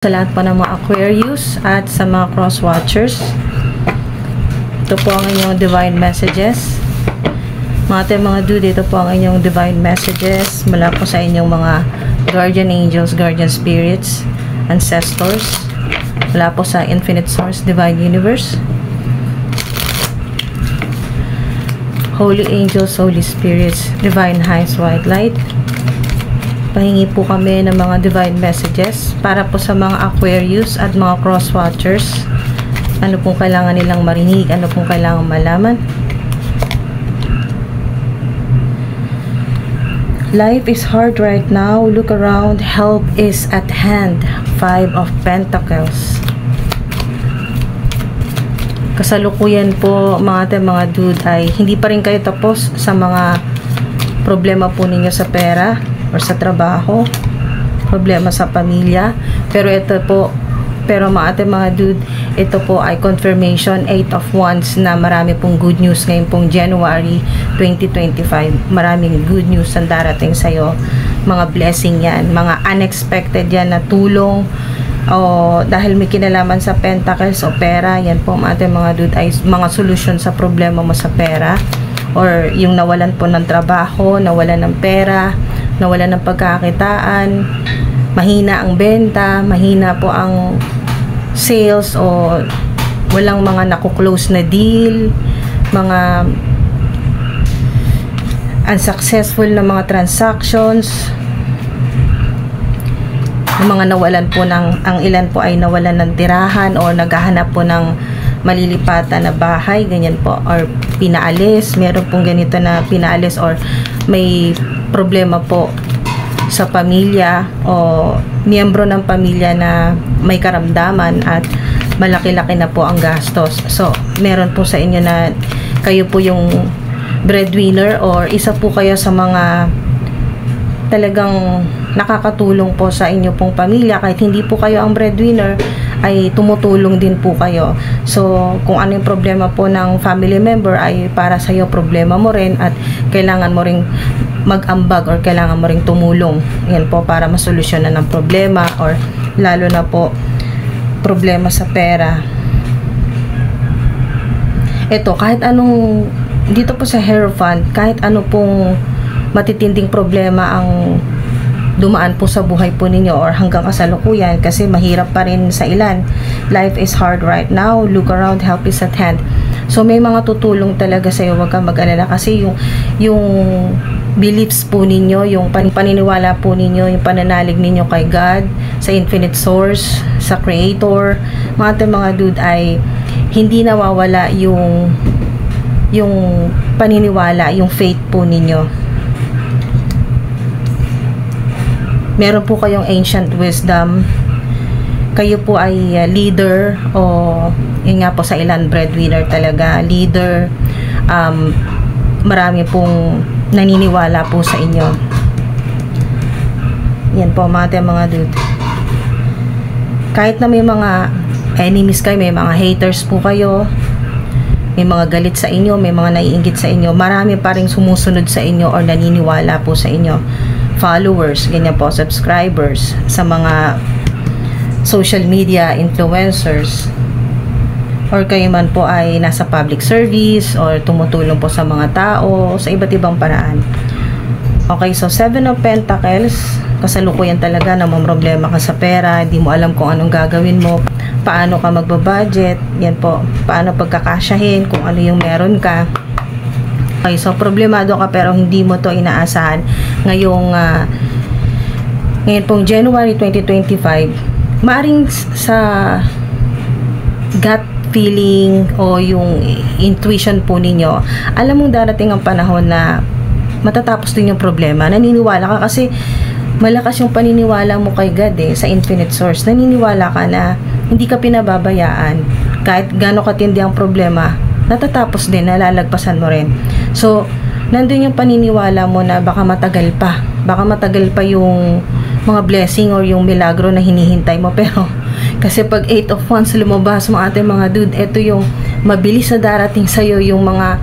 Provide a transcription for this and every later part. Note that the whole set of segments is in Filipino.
Sa lahat po ng mga Aquarius at sa mga cross watchers, ito po ang inyong divine messages. Mga dude, ito po ang inyong divine messages mula po sa inyong mga guardian angels, guardian spirits, ancestors, mula po sa infinite source, divine universe, holy angels, holy spirits, divine highest white light. Pahingi po kami ng mga divine messages para po sa mga Aquarius at mga cross watchers. Ano pong kailangan nilang marinig, ano pong kailangan malaman. Life is hard right now. Look around. Help is at hand. 5 of Pentacles. Kasalukuyan po mga dude ay hindi pa rin kayo tapos sa mga problema po ninyo sa pera or sa trabaho, problema sa pamilya, pero mga dude, ito po ay confirmation, 8 of Wands, na marami pong good news ngayon pong January 2025. Maraming good news ang darating sa'yo, mga blessing yan, mga unexpected yan na tulong, o dahil may kinalaman sa Pentacles o pera. Yan po mga dude ay mga solusyon sa problema mo sa pera, or yung nawalan po ng trabaho, nawalan ng pera, nawalan ng pagkakitaan, mahina ang benta, mahina po ang sales, o walang mga nakuklose na deal, mga unsuccessful na mga transactions, yung mga nawalan po ang ilan po ay nawalan ng tirahan o naghahanap po ng malilipatan na bahay, ganyan po, or pinaalis, meron pong ganito na pinaalis, or may problema po sa pamilya o miyembro ng pamilya na may karamdaman at malaki-laki na po ang gastos. So, meron po sa inyo na kayo po yung breadwinner, or isa po kayo sa mga talagang nakakatulong po sa inyo pong pamilya. Kahit hindi po kayo ang breadwinner, ay tumutulong din po kayo. So, kung ano yung problema po ng family member, ay para sa iyo problema mo rin, at kailangan mo ring mag-ambag or kailangan mo ring tumulong. Yan po, para masolusyonan ng problema, or lalo na po problema sa pera. Ito, kahit anong, dito po sa Hierophant, kahit ano pong matitinding problema ang dumaan po sa buhay po ninyo or hanggang kasalukuyan, kasi mahirap pa rin sa ilan. Life is hard right now. Look around. Help is at hand. So, may mga tutulong talaga sa iyo. Huwag kang mag-alala, kasi yung beliefs po ninyo, yung paniniwala po ninyo, yung pananalig ninyo kay God, sa infinite source, sa creator, mga dude, ay hindi nawawala yung paniniwala, yung faith po ninyo. Meron po kayong ancient wisdom. Kayo po ay leader, o yun nga po sa ilan, breadwinner talaga, leader. Marami pong naniniwala po sa inyo. Yan po mga dude. Kahit na may mga enemies kayo, may mga haters po kayo, may mga galit sa inyo, may mga naiinggit sa inyo, marami pa rin sumusunod sa inyo or naniniwala po sa inyo. Followers, ganyan po, subscribers, sa mga social media influencers, or kayo man po ay nasa public service or tumutulong po sa mga tao sa iba't ibang paraan. Okay, so 7 of Pentacles, kasalukuyan talaga na may problema ka sa pera, hindi mo alam kung anong gagawin mo, paano ka magbabudget, yan po, paano pagkakasyahin kung ano yung meron ka. Okay, so problemado ka pero hindi mo to inaasahan. Ngayon pong January 2025, maaring sa gut feeling o yung intuition po ninyo, alam mong darating ang panahon na matatapos din yung problema. Naniniwala ka kasi malakas yung paniniwala mo kay God, sa infinite source. Naniniwala ka na hindi ka pinababayaan. Kahit gaano katindi ang problema, natatapos din, nalalagpasan mo rin. So, nandun yung paniniwala mo na baka matagal pa. Baka matagal pa yung mga blessing or yung milagro na hinihintay mo. Pero, kasi pag 8 of Wands lumabas mga ating mga dude, ito yung mabilis na darating sa'yo, yung mga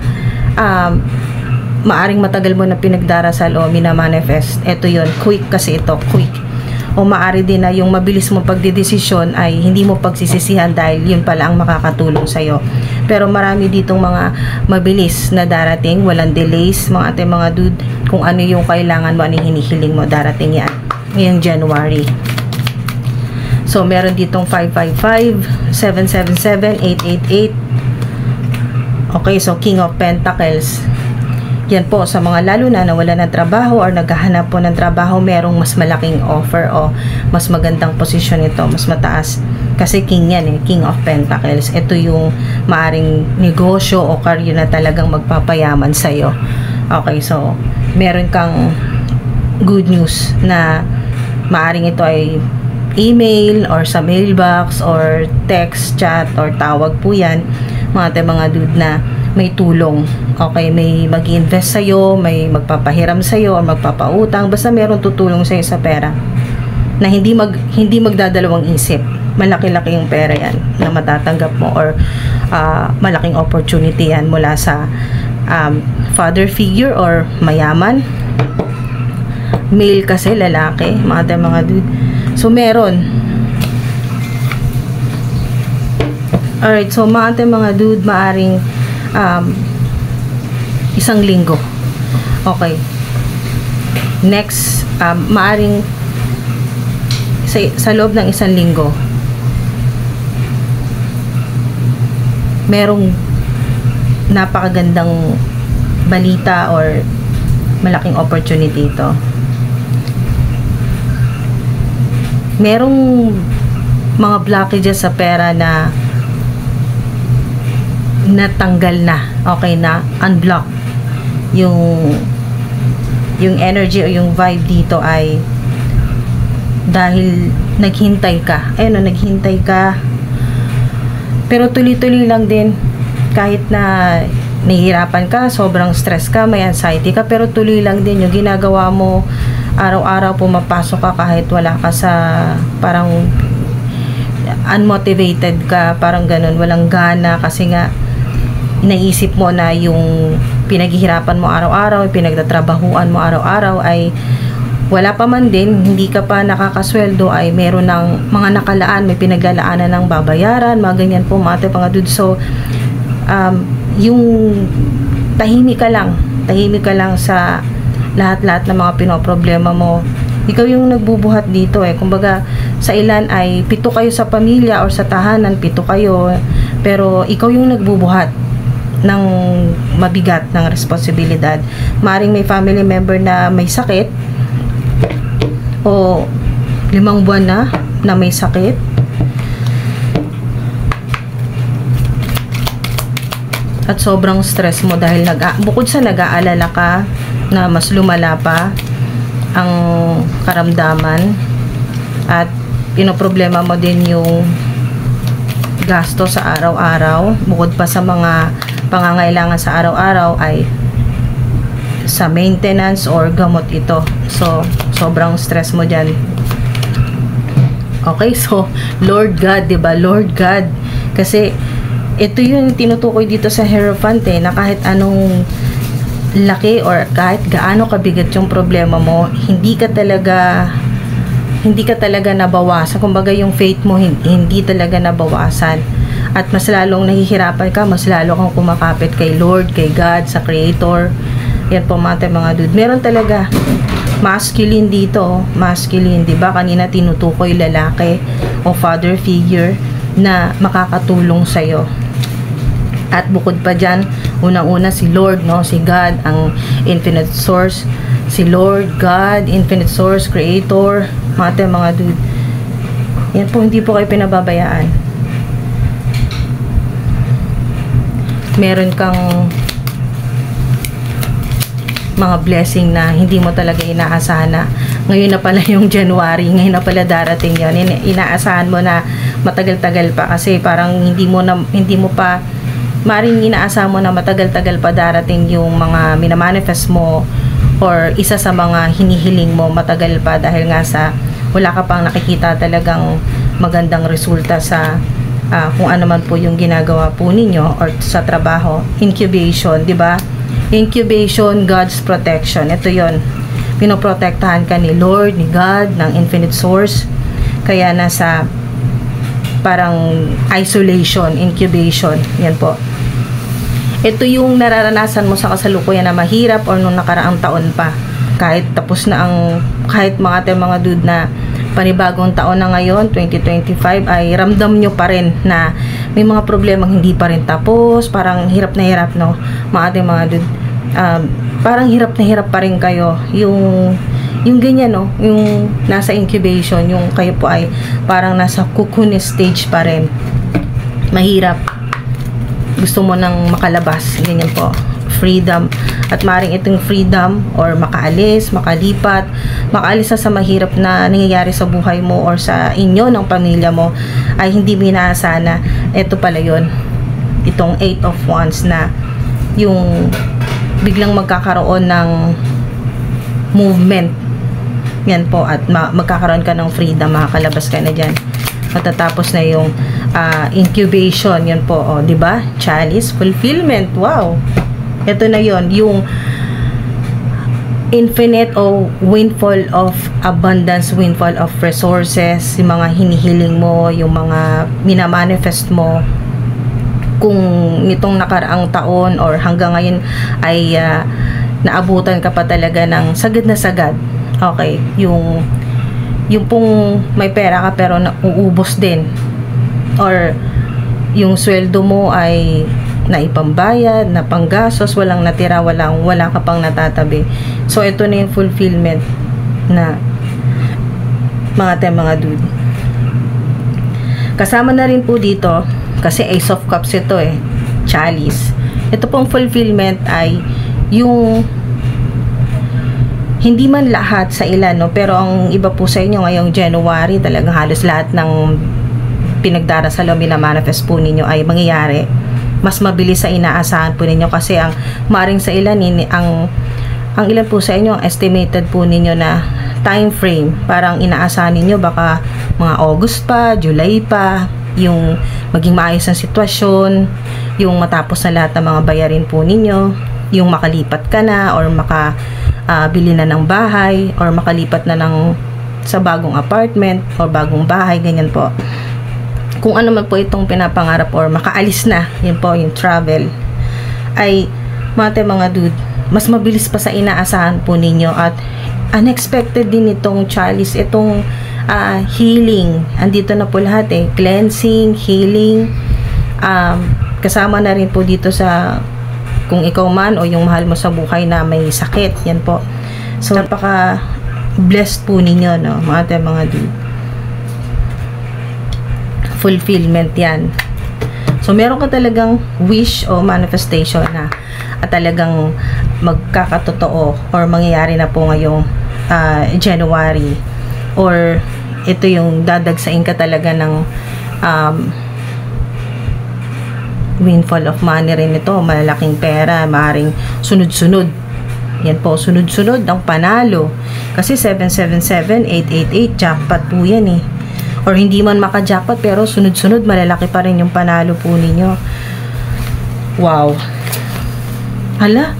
maaring matagal mo na pinagdarasal o minamanifest. Ito yun, quick kasi ito, quick. o maaari din na yung mabilis mo pagdedesisyon ay hindi mo pagsisisihan dahil yun pala ang makakatulong sa'yo. Pero marami ditong mga mabilis na darating, walang delays, mga ate mga dude, kung ano yung kailangan mo, ano yung hinihiling mo, darating yan ngayong January. So, meron ditong 555, 777, 888. Okay, so King of Pentacles. Yan po, sa mga lalo na wala ng trabaho or naghahanap po ng trabaho, merong mas malaking offer o mas magandang posisyon ito, mas mataas. Kasi King yan King of Pentacles. Ito yung maaring negosyo o career na talagang magpapayaman sa'yo. Okay, so meron kang good news na maaring ito ay email or sa mailbox or text, chat or tawag po yan, mga dude, na may tulong. Okay, may mag-invest sa'yo, may magpapahiram sa'yo o magpapautang, basta meron tutulong sa'yo sa pera na hindi magdadalawang isip. Malaki-laki yung pera yan na matatanggap mo or malaking opportunity yan mula sa father figure or mayaman. Male kasi, lalaki, mga dude. So, meron. Alright, so mga dude, maaring isang linggo. Okay. Next, maaring sa loob ng isang linggo, merong napakagandang balita or malaking opportunity ito. Merong mga blockages sa pera na natanggal na, okay, na unblock yung energy o yung vibe dito ay dahil naghintay ka. Naghintay ka pero tuloy-tuloy lang din, kahit na nahihirapan ka, sobrang stress ka, may anxiety ka, pero tuloy lang din yung ginagawa mo. Araw-araw pumapasok ka kahit wala ka sa, parang unmotivated ka, parang ganun, walang gana kasi nga inaisip mo na yung pinaghihirapan mo araw-araw, pinagtatrabahuan mo araw-araw ay wala pa man din, hindi ka pa nakakasweldo, ay meron ng mga nakalaan, may pinaglalaanan ng babayaran, mga ganyan po mga dude. So yung tahimik ka lang sa lahat-lahat ng mga pinoproblema mo. Ikaw yung nagbubuhat dito kumbaga sa ilan ay 7 kayo sa pamilya or sa tahanan, 7 kayo, pero ikaw yung nagbubuhat ng mabigat ng responsibilidad. Maring may family member na may sakit o 5 buwan na may sakit. At sobrang stress mo dahil bukod sa nag-aalala ka na mas lumala pa ang karamdaman at pinoproblema mo din yung gasto sa araw-araw, bukod pa sa mga pangangailangan sa araw-araw ay sa maintenance or gamot ito. So sobrang stress mo dyan. Okay, so Lord God, diba? Lord God, kasi ito yung tinutukoy dito sa Hierophant na kahit anong laki or kahit gaano kabigat yung problema mo, hindi ka talaga nabawasan. Kumbaga yung faith mo hindi talaga nabawasan. At mas lalong nahihirapan ka, mas lalo kang kumakapit kay Lord, kay God, sa Creator. Yan po mga dude. Meron talaga masculine dito, masculine, 'di ba? Kanina tinutukoy lalaki o father figure na makakatulong sa iyo. At bukod pa dyan, unang-una si Lord, si God, ang infinite source. Si Lord, God, infinite source, creator, mga dude. Yan po, hindi po kayo pinababayaan. Meron kang mga blessing na hindi mo talaga inaasahan na ngayon na pala yung January, ngayon na pala darating yun. Inaasahan mo na matagal-tagal pa kasi parang hindi mo pa maring inaasahan mo na matagal-tagal pa darating yung mga minamanifest mo or isa sa mga hinihiling mo matagal pa dahil nga sa wala ka pang nakikita talagang magandang resulta sa kung ano man po yung ginagawa po ninyo or sa trabaho. Incubation, di ba? Incubation, God's protection. Ito yon. pinoprotektahan ka ni Lord, ni God, ng infinite source. Kaya nasa parang isolation, incubation. Yan po. Ito yung nararanasan mo sa kasalukuyan na mahirap or nung nakaraang taon pa. Kahit tapos na kahit mga dude na panibagong taon na ngayon, 2025, ay ramdam nyo pa rin na may mga problemang hindi pa rin tapos. Parang hirap na hirap, no? Mga dude. Parang hirap na hirap pa rin kayo. Yung ganyan, no? Yung nasa incubation, yung kayo po ay parang nasa cocoon stage pa rin. Mahirap. Gusto mo nang makalabas. Ganyan po. Freedom. At maring itong freedom or makaalis, makalipat, makaalis sa mahirap na nangyayari sa buhay mo or sa inyo ng pamilya mo ay hindi binasa na ito pala yun. Itong 8 of Wands na yung biglang magkakaroon ng movement. Yan po. At magkakaroon ka ng freedom. Makakalabas ka na dyan. Matatapos na yung incubation. Yan po. O, diba? Chalice. Fulfillment. Wow. Ito na yon, yung infinite o windfall of abundance, windfall of resources, yung mga hinihiling mo, yung mga minamanifest mo. Kung nitong nakaraang taon or hanggang ngayon ay naabutan ka pa talaga ng sagad na sagad. Okay, yung pong may pera ka pero nauubos din. Or yung sweldo mo ay naipambayad, na panggasos, walang natira, wala ka pang natatabi. So, ito na yung fulfillment na mga dude. Kasama na rin po dito, kasi Ace of Cups ito Chalice. Ito pong fulfillment ay yung hindi man lahat sa ilan, no? Pero ang iba po sa inyo ngayong January, talagang halos lahat ng pinagdarasal o minamanifest po ninyo ay mangyayari. Mas mabilis sa inaasahan po ninyo kasi ang maring sa ilan ang ilan po sa inyo ang estimated po ninyo na time frame, parang inaasahan ninyo baka mga August pa, July pa yung maging maayos ang sitwasyon, yung matapos na lahat ng mga bayarin po ninyo, yung makalipat ka na or bili na ng bahay or makalipat na sa bagong apartment or bagong bahay, ganyan po. Kung ano man po itong pinapangarap or makaalis na, yun po yung travel, ay mga dude, mas mabilis pa sa inaasahan po ninyo at unexpected din itong Chalice, itong healing. Andito na po lahat cleansing, healing, kasama na rin po dito sa kung ikaw man o yung mahal mo sa buhay na may sakit, yan po. So, napaka blessed po ninyo, no, mga dude. Fulfillment yan. So, meron ka talagang wish o manifestation na at talagang magkakatotoo or mangyayari na po ngayong January, or ito yung dadagsain ka talaga ng windfall of money rin ito, malalaking pera, maaaring sunod-sunod. Yan po, sunod-sunod ang panalo. Kasi 777, 888, jackpot po yan or hindi man maka-jackpot pero sunod-sunod malalaki pa rin yung panalo po ninyo. Wow. Hala,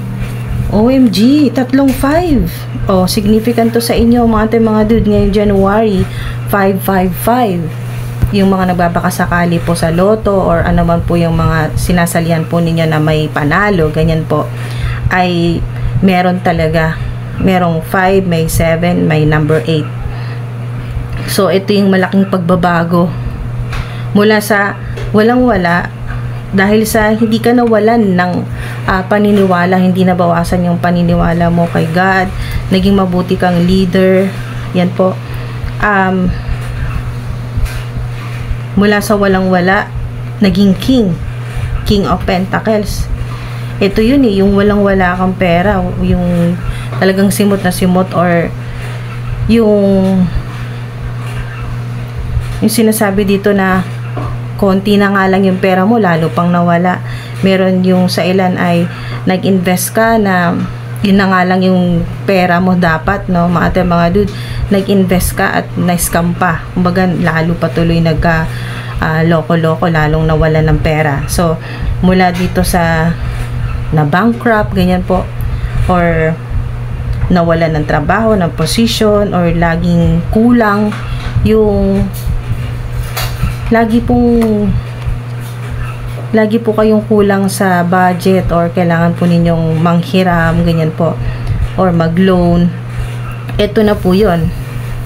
OMG, 35. Significant to sa inyo mga dude ngayong January. 555. Yung mga nagbabakasakali po sa loto or ano man po yung mga sinasalihan po ninyo na may panalo, ganyan po, ay meron talaga. Merong 5, may 7, may number 8. So, ito yung malaking pagbabago mula sa walang-wala, dahil sa hindi ka nawalan ng paniniwala, hindi nabawasan yung paniniwala mo kay God, naging mabuti kang leader, yan po. Mula sa walang-wala, naging King of Pentacles. Ito yun yung walang-wala kang pera, yung talagang simot na simot, or yung sinasabi dito na konti na nga lang yung pera mo, lalo pang nawala. Meron yung sa ilan ay nag-invest ka na yun na nga lang yung pera mo dapat, no? Mga dude, nag-invest ka at na-scam pa. Kumbaga, lalo patuloy loko-loko, lalong nawala ng pera. So, mula dito sa na bankrupt, ganyan po, or nawalan ng trabaho, ng position, or laging kulang yung lagi po kayong kulang sa budget, or kailangan po ninyong manghiram, ganyan po, or mag-loan. Ito na po yun.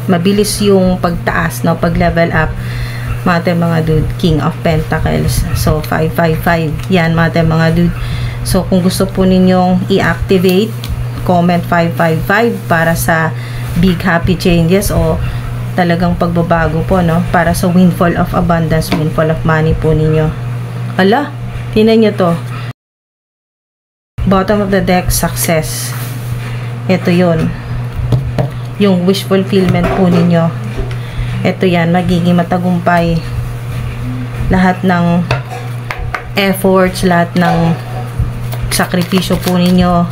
Mabilis yung pagtaas, no? Pag level up, mga dude. King of Pentacles. So, 555. Yan, mga dude. So, kung gusto po ninyong i-activate, comment 555 para sa big happy changes o talagang pagbabago po, no? Para sa windfall of abundance, windfall of money po ninyo. Ala, tinan nyo to. Bottom of the deck, success. Ito yun. Yung wish fulfillment po ninyo. Ito yan, magiging matagumpay. Lahat ng efforts, lahat ng sakripisyo po ninyo,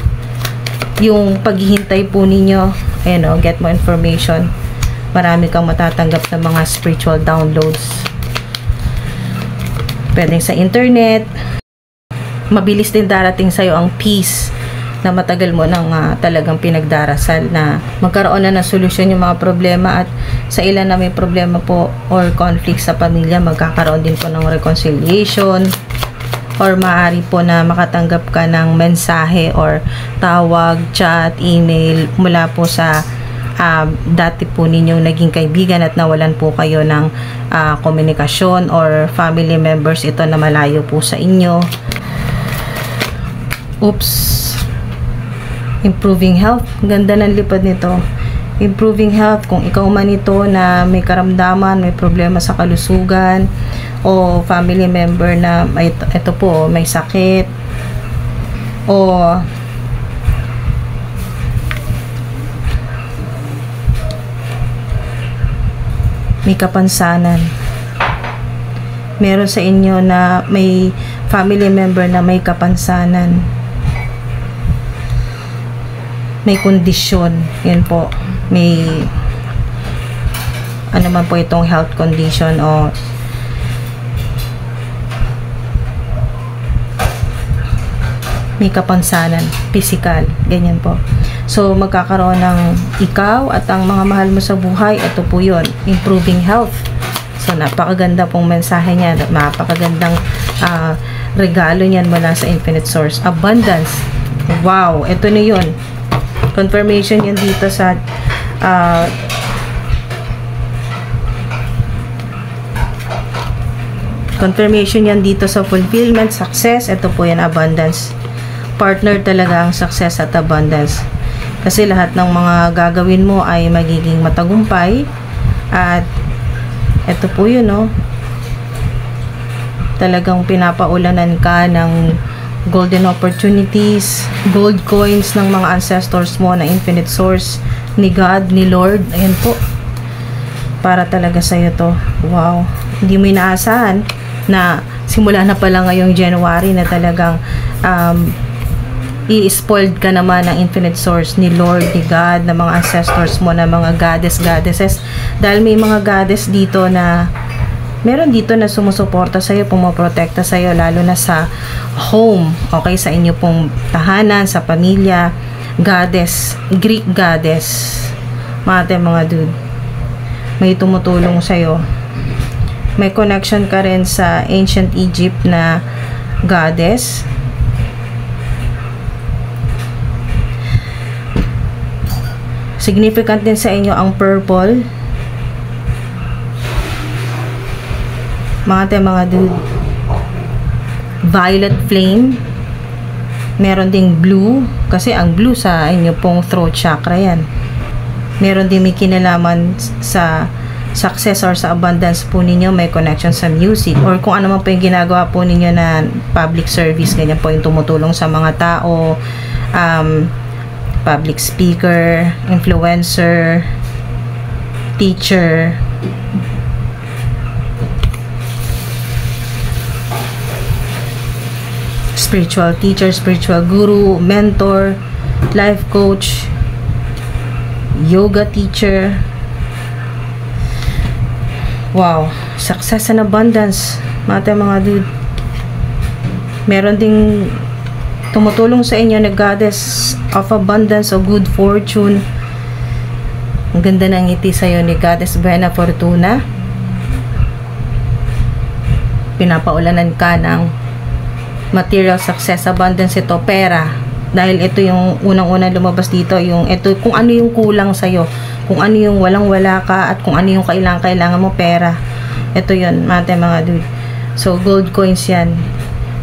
yung paghihintay po ninyo, ayan o, get more information. Marami kang matatanggap ng mga spiritual downloads. Pwedeng sa internet. Mabilis din darating sa'yo ang peace na matagal mo nang talagang pinagdarasal, na magkaroon na ng solusyon yung mga problema, at sa ilan na may problema po or conflict sa pamilya, magkakaroon din po ng reconciliation, or maaari po na makatanggap ka ng mensahe or tawag, chat, email mula po sa dati po ninyong naging kaibigan at nawalan po kayo ng komunikasyon, or family members ito na malayo po sa inyo. Oops. Improving health. Ganda ng lipad nito. Improving health. Kung ikaw man ito na may karamdaman, may problema sa kalusugan, o family member na ito po, may sakit, o may kapansanan. Meron sa inyo na may family member na may kapansanan, may kondisyon, yun po, may ano man po itong health condition, o may kapansanan, physical, ganyan po. So, magkakaroon ng ikaw at ang mga mahal mo sa buhay, ito po yun, improving health. So, napakaganda pong mensahe niya, napakagandang regalo niyan mula sa Infinite Source. Abundance. Wow, ito na yun. Confirmation yan dito sa confirmation yan dito sa fulfillment, success. Ito po yan, abundance. Partner talaga ang success at abundance. Kasi lahat ng mga gagawin mo ay magiging matagumpay. At ito po yun, no? Talagang pinapaulanan ka ng golden opportunities, gold coins ng mga ancestors mo na Infinite Source, ni God, ni Lord. Ayan po. Para talaga sa'yo to. Wow. Hindi mo inaasahan na simula na pala ngayong January na talagang i-spoiled ka naman ng Infinite Source, ni Lord, ni God, na mga ancestors mo, na mga goddesses. Dahil may mga goddess dito na meron dito na sumusuporta sa'yo, pumoprotekta sa'yo, lalo na sa home, okay, sa inyo pong tahanan, sa pamilya. Goddess, Greek goddess, mga dude, may tumutulong sa'yo. May connection ka rin sa ancient Egypt na goddess. Significant din sa inyo ang purple, mga dude. Violet flame. Meron ding blue, kasi ang blue sa inyo pong throat chakra yan. Meron din may kinalaman sa success or sa abundance po ninyo. May connection sa music, or kung ano man po yung ginagawa po ninyo na public service, ganyan po yung tumutulong sa mga tao, public speaker, influencer, teacher, spiritual teacher, spiritual guru, mentor, life coach, yoga teacher. Wow, success and abundance, mga dude. Meron ding tumutulong sa inyo na Goddess of Abundance o Good Fortune. Ang ganda ng ngiti sa'yo ni Goddess Buena Fortuna. Pinapaulanan ka ng material success, abundance, ito, pera. Dahil ito yung unang-unang lumabas dito, yung ito, kung ano yung kulang sa'yo, kung ano yung walang-wala ka, at kung ano yung kailangan mo, pera. Ito yun, mga dude. So, gold coins yan.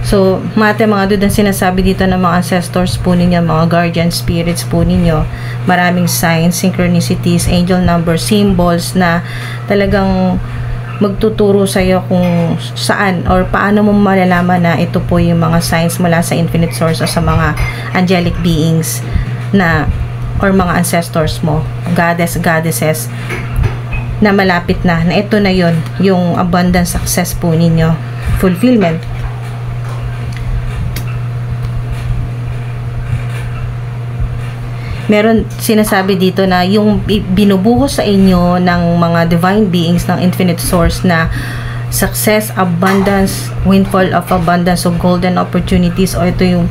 So, mga dude, ang sinasabi dito ng mga ancestors po ninyo, mga guardian spirits po ninyo, maraming signs, synchronicities, angel number, symbols na talagang magtuturo sa iyo kung saan or paano mo malalaman na ito po yung mga signs mula sa infinite source o sa mga angelic beings na or mga ancestors mo, goddesses na malapit na ito na yon, yung abundance success po ninyo, fulfillment. Meron sinasabi dito na yung binubuhos sa inyo ng mga divine beings ng infinite source na success, abundance, windfall of abundance of golden opportunities, o ito yung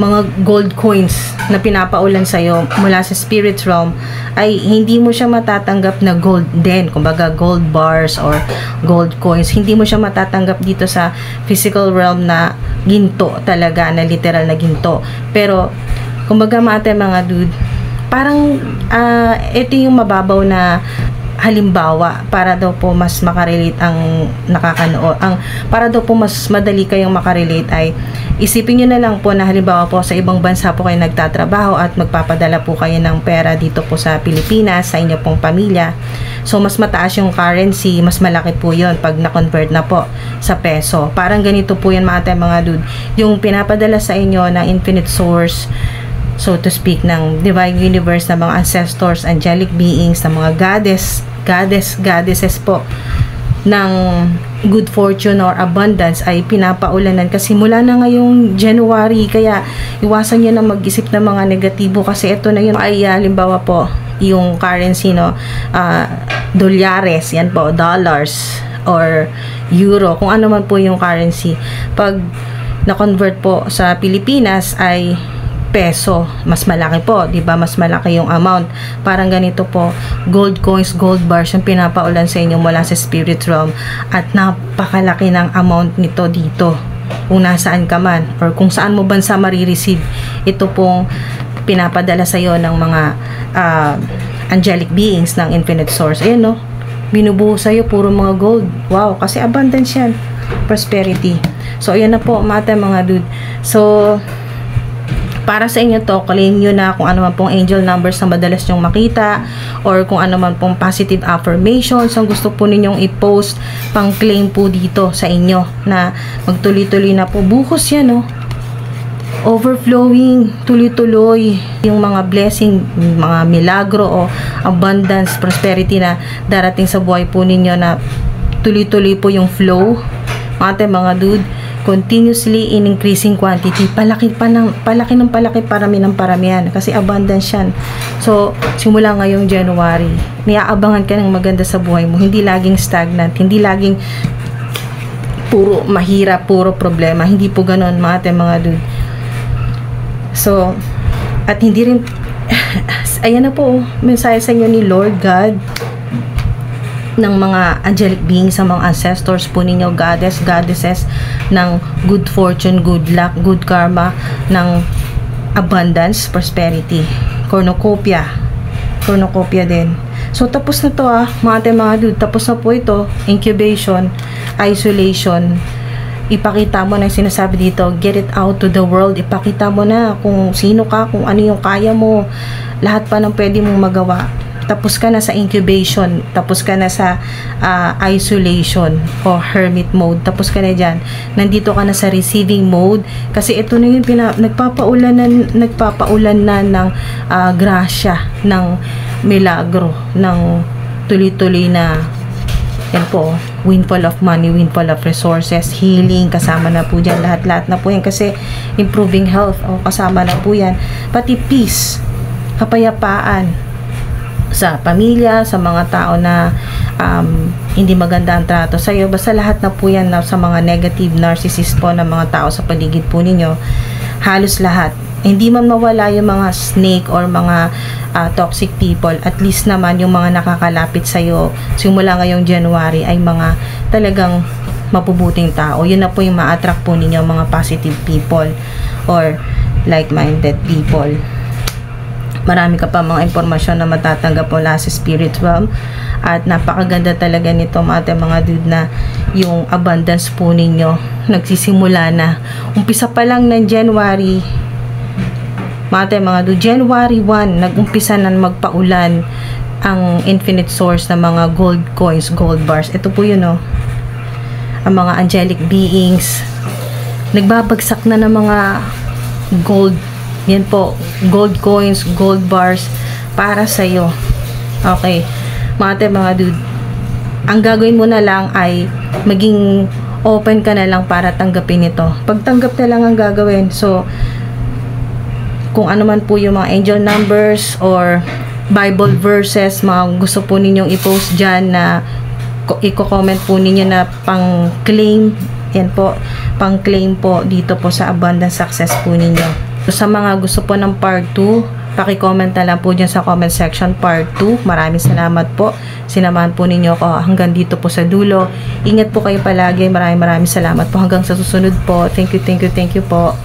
mga gold coins na pinapaulan sa'yo mula sa spirit realm, ay hindi mo siya matatanggap na gold din, kumbaga gold bars or gold coins. Hindi mo siya matatanggap dito sa physical realm na ginto talaga, na literal na ginto. Pero kumbaga mga dude, parang ito yung mababaw na halimbawa para daw po mas makarelate ang nakakanood, para daw po mas madali kayong makarelate ay isipin nyo na lang po na halimbawa po sa ibang bansa po kayo nagtatrabaho at magpapadala po kayo ng pera dito po sa Pilipinas sa inyo pong pamilya. So mas mataas yung currency, mas malaki po yun pag na-convert na po sa peso. Parang ganito po yan mga dude, yung pinapadala sa inyo ng infinite source, so to speak, ng divine universe, na mga ancestors, angelic beings, na mga goddesses po ng good fortune or abundance ay pinapaulanan kasi mula na ngayong January. Kaya iwasan nyo na mag-isip ng mga negatibo kasi ito na yun ay halimbawa po yung currency, no, dolyares, yan po, dollars or euro, kung ano man po yung currency, pag na-convert po sa Pilipinas ay peso, mas malaki po, 'di ba? Mas malaki yung amount. Parang ganito po, gold coins, gold bars yung pinapaulan sa inyo mula sa spirit realm, at napakalaki ng amount nito dito. Kung nasaan ka man or kung saan mo bansa marireceive, ito pong pinapadala sa iyo ng mga angelic beings ng infinite source. Ayun, no? Binubuo sa iyo puro mga gold. Wow, kasi abundance yan. Prosperity. So, ayan na po, mga dude. So, para sa inyo to, claim nyo na kung ano man pong angel numbers na madalas nyong makita or kung ano man pong positive affirmations ang gusto po ninyong i-post, pang claim po dito sa inyo na magtuloy-tuloy na po. Buhos yan, no? Overflowing, tuloy-tuloy yung mga blessing, mga milagro o abundance, prosperity na darating sa buhay po ninyo, na tuloy-tuloy po yung flow. Mga dude, continuously in increasing quantity, palaki ng palaki, parami ng paramihan, kasi abundance yan. So, simula ngayong January, niaabangan ka ng maganda sa buhay mo, hindi laging stagnant, hindi laging puro mahirap, puro problema, hindi po ganon mga dude. So, at hindi rin ayan na po, mensahe sa inyo ni Lord God ng mga angelic beings, sa mga ancestors po ninyo, goddesses ng good fortune, good luck, good karma, ng abundance, prosperity, cornucopia din. So, tapos na to mga dude, tapos na po ito, incubation, isolation. Ipakita mo na yung sinasabi dito, get it out to the world. Ipakita mo na kung sino ka, kung ano yung kaya mo, lahat pa ng pwede mong magawa. Tapos ka na sa incubation, tapos ka na sa isolation o hermit mode, tapos ka na dyan, nandito ka na sa receiving mode, kasi ito na yung nagpapaulan na ng grasya, ng milagro, ng tuloy-tuloy na yan po, windfall of money, windfall of resources, healing, kasama na po dyan, lahat na po yan, kasi improving health, kasama na po yan, pati peace, kapayapaan sa pamilya, sa mga tao na hindi maganda ang trato sa iyo, basta lahat na po yan sa mga negative narcissist po na mga tao sa paligid po ninyo, halos lahat. Hindi man mawala yung mga snake or mga toxic people, at least naman yung mga nakakalapit sa'yo simula ngayong January ay mga talagang mapubuting tao. Yun na po yung ma-attract po ninyo, mga positive people or like-minded people. Marami ka pa mga impormasyon na matatanggap mula sa spirit realm, at napakaganda talaga nito mga dude, na yung abundance po ninyo nagsisimula na. Umpisa pa lang ng January, mga dude, January 1 nag-umpisa na magpaulan ang infinite source ng mga gold coins, gold bars. Ito po yun, oh. Ang mga angelic beings nagbabagsak na ng mga gold. Yan po, gold coins, gold bars para sa iyo. Okay, mga dude, ang gagawin mo na lang ay maging open ka na lang para tanggapin ito. Pagtanggap na lang ang gagawin. So, kung ano man po yung mga angel numbers or Bible verses, mga gusto po ninyong i-post dyan na i-comment po ninyo na pang-claim, yan po, pang-claim po dito po sa abundance success po ninyo. Sa mga gusto po ng part 2, paki-comment na lang po dyan sa comment section part 2. Maraming salamat po. Sinamahan po ninyo ako hanggang dito po sa dulo. Ingat po kayo palagi. Maraming salamat po hanggang sa susunod po. Thank you po.